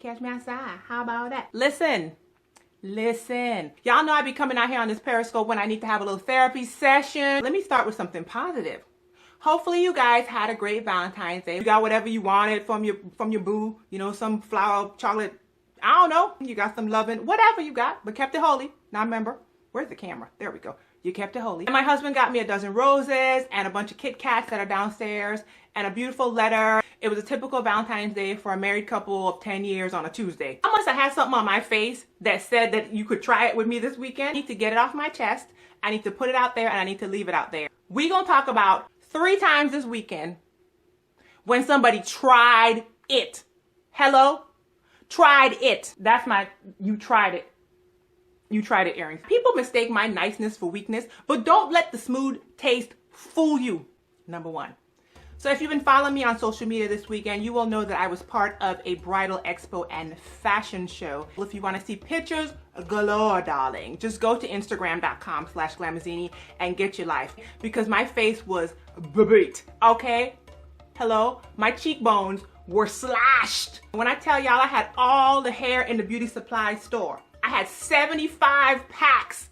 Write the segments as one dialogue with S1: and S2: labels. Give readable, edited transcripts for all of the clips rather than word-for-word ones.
S1: catch me outside. How about that? Listen. Y'all know I be coming out here on this Periscope when I need to have a little therapy session. Let me start with something positive. Hopefully you guys had a great Valentine's Day. You got whatever you wanted from your boo. You know, some flower, chocolate, I don't know. You got some loving, whatever you got, but kept it holy. Now remember, where's the camera? There we go. You kept it holy. And my husband got me a dozen roses and a bunch of Kit Kats that are downstairs and a beautiful letter. It was a typical Valentine's Day for a married couple of 10 years on a Tuesday. I must have had something on my face that said that you could try it with me this weekend. I need to get it off my chest. I need to put it out there and I need to leave it out there. We gonna talk about 3 times this weekend when somebody tried it. Hello? Tried it. That's my, you tried it. You tried it earrings. People mistake my niceness for weakness, but don't let the smooth taste fool you. Number 1. So if you've been following me on social media this weekend, you will know that I was part of a bridal expo and fashion show. If you want to see pictures galore, darling, just go to Instagram.com/glamazini and get your life, because my face was beat, okay? Hello? My cheekbones were slashed. When I tell y'all I had all the hair in the beauty supply store, I had 75 packs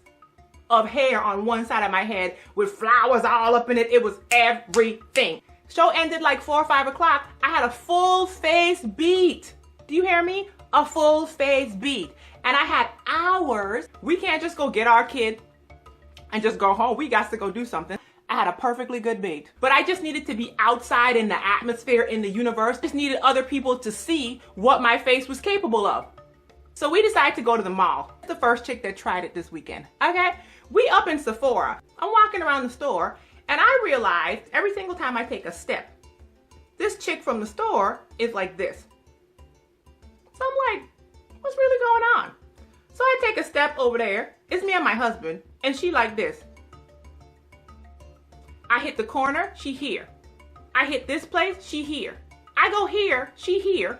S1: of hair on one side of my head with flowers all up in it. It was everything. Show ended like 4 or 5 o'clock. I had a full face beat. Do you hear me? A full face beat. And I had hours. We can't just go get our kid and just go home. We got to go do something. I had a perfectly good beat. But I just needed to be outside in the atmosphere, in the universe. Just needed other people to see what my face was capable of. So we decided to go to the mall. The first chick that tried it this weekend. Okay? We up in Sephora. I'm walking around the store and I realized every single time I take a step, this chick from the store is like this. So I'm like, what's really going on? So I take a step over there. It's me and my husband, and she like this. I hit the corner, she here. I hit this place, she here. I go here, she here.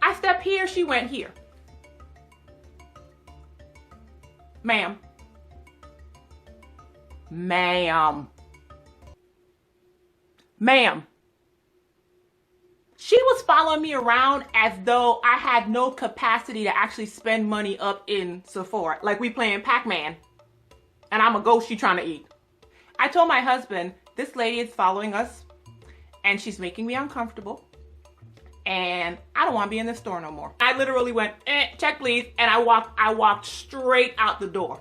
S1: I step here, she went here. Ma'am. She was following me around as though I had no capacity to actually spend money up in Sephora. Like we playing Pac-Man and I'm a ghost she trying to eat. I told my husband, this lady is following us and she's making me uncomfortable and I don't want to be in the store no more. I literally went, check please, and I walked straight out the door.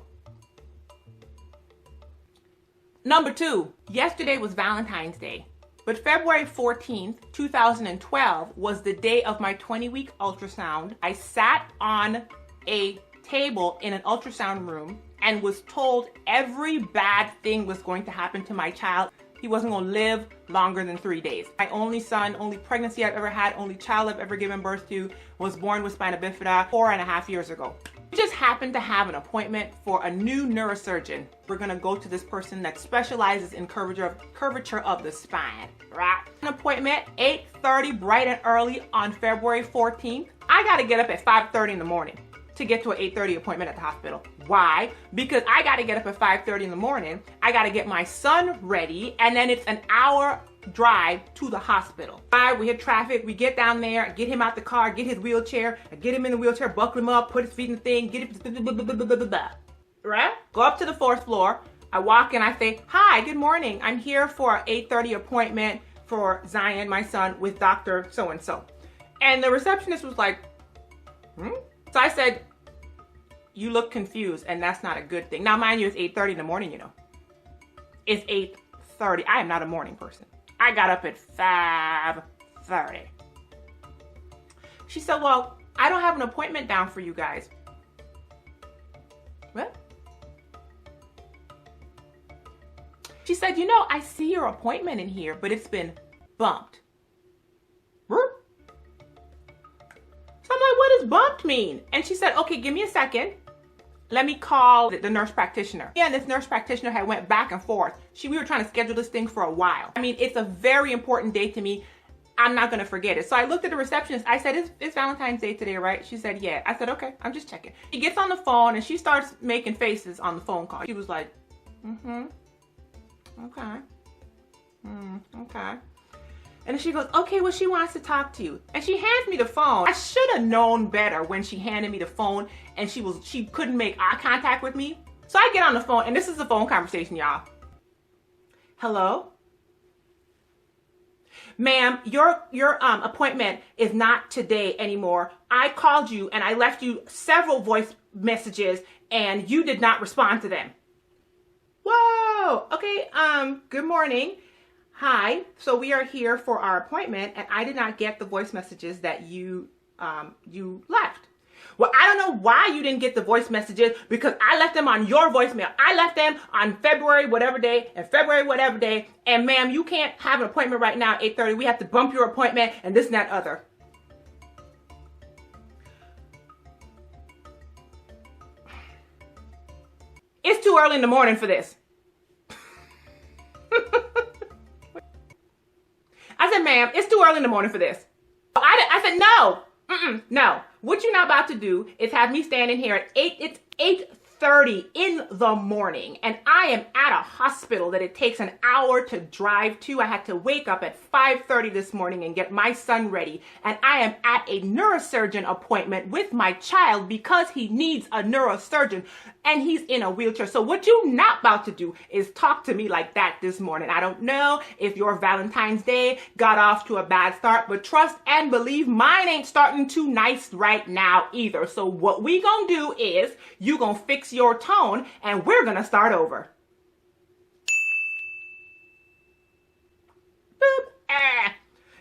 S1: Number 2, yesterday was Valentine's Day, but February 14th, 2012 was the day of my 20-week ultrasound. I sat on a table in an ultrasound room and was told every bad thing was going to happen to my child. He wasn't gonna live longer than 3 days. My only son, only pregnancy I've ever had, only child I've ever given birth to, was born with spina bifida 4.5 years ago. We just happened to have an appointment for a new neurosurgeon. We're gonna go to this person that specializes in curvature of the spine, right? An appointment, 8:30, bright and early on February 14th. I gotta get up at 5:30 in the morning to get to an 8:30 appointment at the hospital. Why? Because I gotta get up at 5:30 in the morning. I gotta get my son ready, and then it's an hour drive to the hospital. We hit traffic, we get down there, get him out the car, get his wheelchair, get him in the wheelchair, buckle him up, put his feet in the thing, get him, right? Go up to the 4th floor. I walk in, I say, hi, good morning. I'm here for an 8:30 appointment for Zion, my son, with Dr. So-and-so. And the receptionist was like, So I said, you look confused, and that's not a good thing. Now, mind you, it's 8:30 in the morning, you know. It's 8:30. I am not a morning person. I got up at 5:30. She said, well, I don't have an appointment down for you guys. What? She said, you know, I see your appointment in here, but it's been bumped. So I'm like, what does bumped mean? And she said, okay, give me a second. Let me call the nurse practitioner. Yeah, and this nurse practitioner had went back and forth. We were trying to schedule this thing for a while. I mean, it's a very important day to me. I'm not gonna forget it. So I looked at the receptionist. I said, it's Valentine's Day today, right? She said, yeah. I said, okay, I'm just checking. She gets on the phone and she starts making faces on the phone call. She was like, okay. Okay. And she goes, okay, well, she wants to talk to you. And she hands me the phone. I should have known better when she handed me the phone and she couldn't make eye contact with me. So I get on the phone, and this is the phone conversation, y'all. Hello? Ma'am, your appointment is not today anymore. I called you and I left you several voice messages and you did not respond to them. Whoa, okay, good morning. Hi, so we are here for our appointment and I did not get the voice messages that you left. Well, I don't know why you didn't get the voice messages because I left them on your voicemail. I left them on February whatever day and February whatever day. And ma'am, you can't have an appointment right now at 8:30. We have to bump your appointment and this and that other. It's too early in the morning for this. I said, ma'am, it's too early in the morning for this. I said, no, no. What you're not about to do is have me standing here at 8:30 in the morning, and I am at a hospital that it takes an hour to drive to. I had to wake up at 5:30 this morning and get my son ready, and I am at a neurosurgeon appointment with my child because he needs a neurosurgeon, and he's in a wheelchair. So what you're not about to do is talk to me like that this morning. I don't know if your Valentine's Day got off to a bad start, but trust and believe mine ain't starting too nice right now either. So what we gonna do is you gonna fix your tone and we're gonna start over. Boop.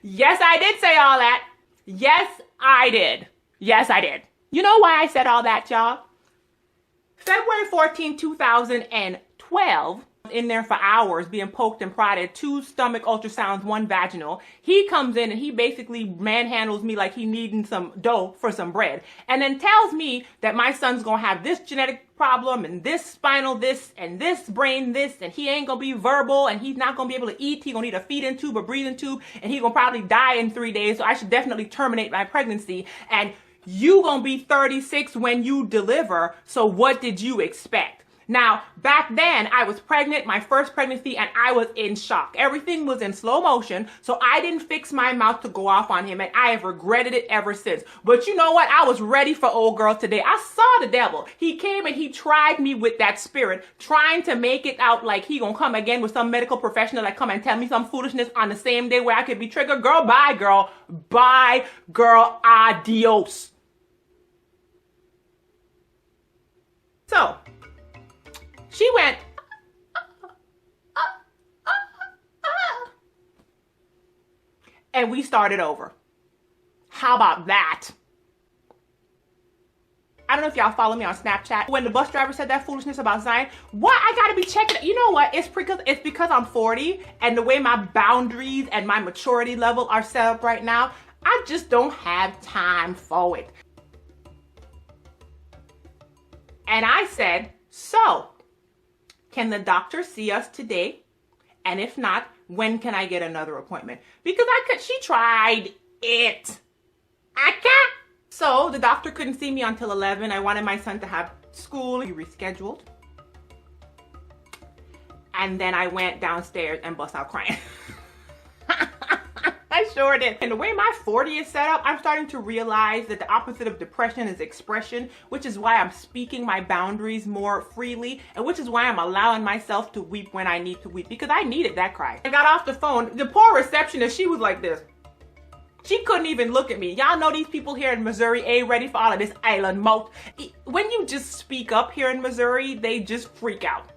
S1: Yes, I did say all that. Yes, I did. Yes, I did. You know why I said all that, y'all? February 14, 2012, in there for hours being poked and prodded, 2 stomach ultrasounds, 1 vaginal. He comes in and he basically manhandles me like he needing some dough for some bread. And then tells me that my son's gonna have this genetic problem and this spinal this and this brain this, and he ain't gonna be verbal and he's not gonna be able to eat. He's gonna need a feeding tube, a breathing tube, and he's gonna probably die in 3 days. So I should definitely terminate my pregnancy. And you gonna be 36 when you deliver, so what did you expect? Now, back then, I was pregnant, my first pregnancy, and I was in shock. Everything was in slow motion, so I didn't fix my mouth to go off on him, and I have regretted it ever since. But you know what? I was ready for old girl today. I saw the devil. He came and he tried me with that spirit, trying to make it out like he gonna come again with some medical professional that come and tell me some foolishness on the same day where I could be triggered. Girl, bye, girl. Bye, girl. Adios. So, she went, and we started over. How about that? I don't know if y'all follow me on Snapchat. When the bus driver said that foolishness about Zion, what? I gotta be checking. You know what? It's because I'm 40 and the way my boundaries and my maturity level are set up right now, I just don't have time for it. And I said, so, can the doctor see us today? And if not, when can I get another appointment? Because she tried it. I can't. So the doctor couldn't see me until 11. I wanted my son to have school. He rescheduled. And then I went downstairs and bust out crying. I sure did. And the way my 40 is set up, I'm starting to realize that the opposite of depression is expression, which is why I'm speaking my boundaries more freely, and which is why I'm allowing myself to weep when I need to weep, because I needed that cry. I got off the phone. The poor receptionist, she was like this. She couldn't even look at me. Y'all know these people here in Missouri ain't ready for all of this island mouth. When you just speak up here in Missouri, they just freak out.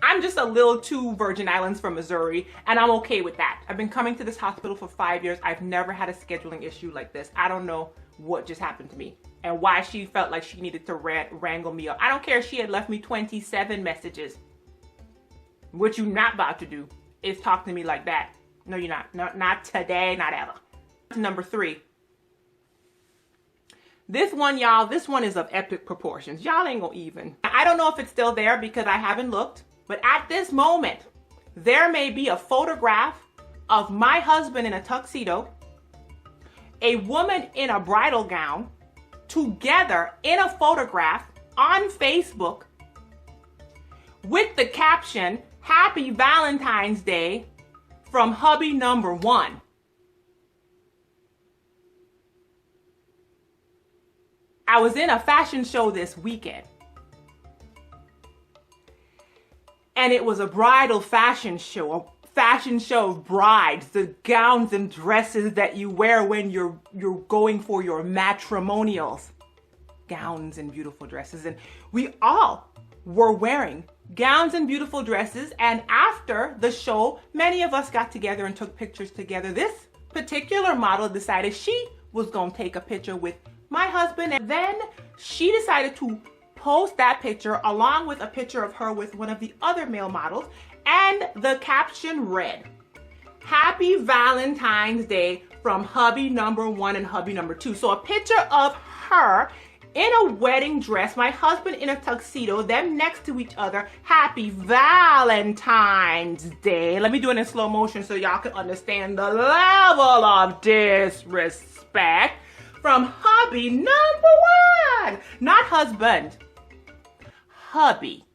S1: I'm just a little too Virgin Islands from Missouri, and I'm okay with that. I've been coming to this hospital for 5 years. I've never had a scheduling issue like this. I don't know what just happened to me and why she felt like she needed to wrangle me up. I don't care if she had left me 27 messages. What you're not about to do is talk to me like that. No, you're not. No, not today, not ever. Number 3. This one, y'all, this one is of epic proportions. Y'all ain't gonna even. I don't know if it's still there because I haven't looked. But at this moment, there may be a photograph of my husband in a tuxedo, a woman in a bridal gown, together in a photograph on Facebook with the caption, "Happy Valentine's Day from hubby number 1." I was in a fashion show this weekend. And it was a bridal fashion show, a fashion show of brides, the gowns and dresses that you wear when you're going for your matrimonials. Gowns and beautiful dresses. And we all were wearing gowns and beautiful dresses. And after the show, many of us got together and took pictures together. This particular model decided she was going to take a picture with my husband. And then she decided to post that picture along with a picture of her with one of the other male models. And the caption read, "Happy Valentine's Day from hubby number 1 and hubby number 2. So a picture of her in a wedding dress, my husband in a tuxedo, them next to each other. Happy Valentine's Day. Let me do it in slow motion so y'all can understand the level of disrespect from hubby number 1. Not husband. Hubby.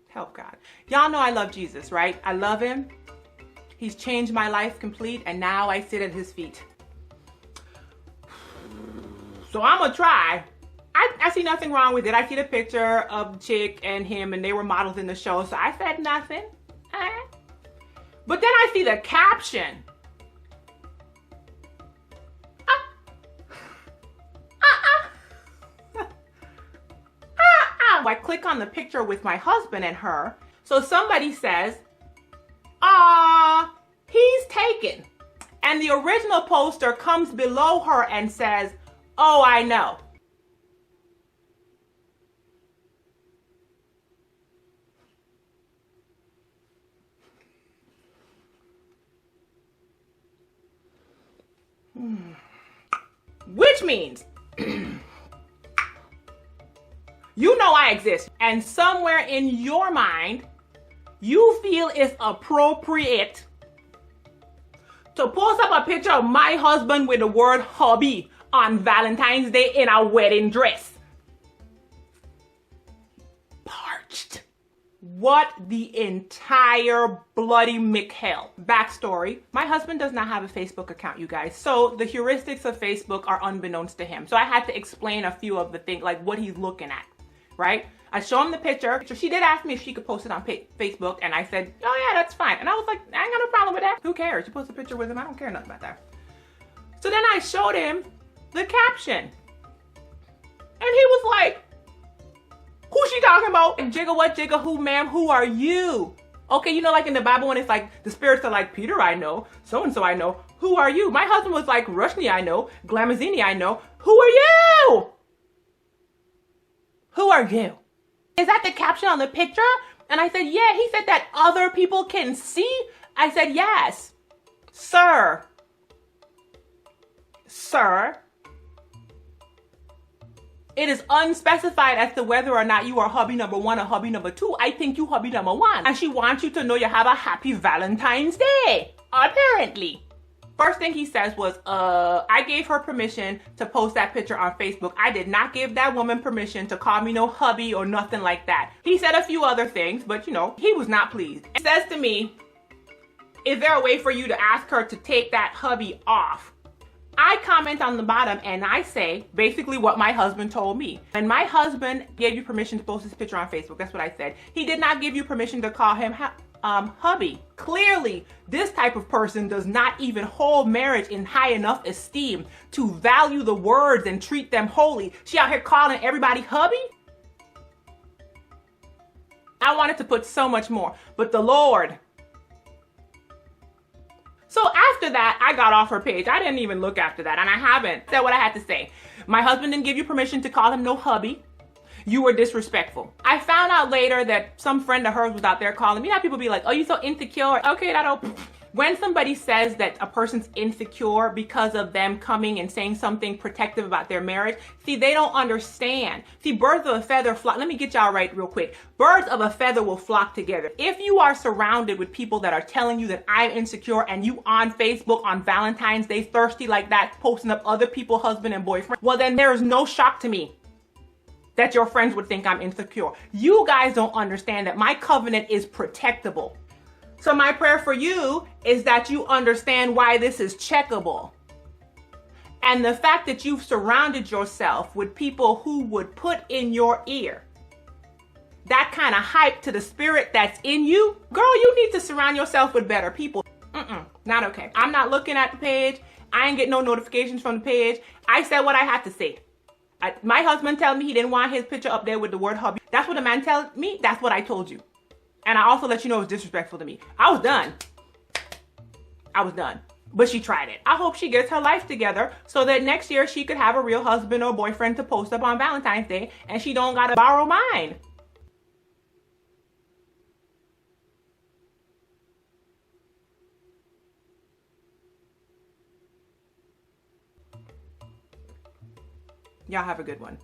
S1: Help God. Y'all know I love Jesus, right? I love him. He's changed my life complete, and now I sit at his feet. So I'm gonna try. I see nothing wrong with it. I see the picture of the chick and him, and they were models in the show, so I said nothing. But then I see the caption. I click on the picture with my husband and her. So somebody says, he's taken. And the original poster comes below her and says, oh, I know. Which means you know I exist, and somewhere in your mind, you feel it's appropriate to post up a picture of my husband with the word hubby on Valentine's Day in a wedding dress. Parched. What the entire bloody MacLeod. Backstory, my husband does not have a Facebook account, you guys. So the heuristics of Facebook are unbeknownst to him. So I had to explain a few of the things, like what he's looking at. Right? I show him the picture. She did ask me if she could post it on Facebook, and I said, oh yeah, that's fine. And I was like, I ain't got no problem with that. Who cares? You post a picture with him. I don't care nothing about that. So then I showed him the caption. And he was like, who's she talking about? Jigga what, jigga who, ma'am? Who are you? Okay, you know, like in the Bible when it's like, the spirits are like, Peter I know, so-and-so I know. Who are you? My husband was like, Rushni I know, Glamazini I know. Who are you? Who are you? Is that the caption on the picture? And I said, yeah. He said that other people can see. I said, yes. Sir. Sir. It is unspecified as to whether or not you are hubby number 1 or hubby number 2. I think you hubby number 1. And she wants you to know you have a happy Valentine's Day. Apparently. First thing he says was, I gave her permission to post that picture on Facebook. I did not give that woman permission to call me no hubby or nothing like that. He said a few other things, but you know, he was not pleased. He says to me, is there a way for you to ask her to take that hubby off? I comment on the bottom and I say basically what my husband told me. And my husband gave you permission to post this picture on Facebook. That's what I said. He did not give you permission to call him hubby. Clearly, this type of person does not even hold marriage in high enough esteem to value the words and treat them holy. She out here calling everybody hubby? I wanted to put so much more, but the Lord. So after that, I got off her page. I didn't even look after that, and I haven't said what I had to say. My husband didn't give you permission to call him no hubby. You were disrespectful. I found out later that some friend of hers was out there calling me. You know how people be like, oh, you so insecure. Okay, that'll... When somebody says that a person's insecure because of them coming and saying something protective about their marriage, see, they don't understand. See, birds of a feather flock. Let me get y'all right real quick. Birds of a feather will flock together. If you are surrounded with people that are telling you that I'm insecure and you on Facebook on Valentine's Day thirsty like that, posting up other people's husband and boyfriend, well, then there is no shock to me. that your friends would think I'm insecure. You guys don't understand that my covenant is protectable. So my prayer for you is that you understand why this is checkable. And the fact that you've surrounded yourself with people who would put in your ear that kind of hype to the spirit that's in you, girl, you need to surround yourself with better people. Not okay. I'm not looking at the page. I ain't getting no notifications from the page. I said what I had to say. My husband told me he didn't want his picture up there with the word hubby. That's what a man told me. That's what I told you. And I also let you know it was disrespectful to me. I was done. But she tried it. I hope she gets her life together so that next year she could have a real husband or boyfriend to post up on Valentine's Day and she don't gotta borrow mine. Y'all have a good one.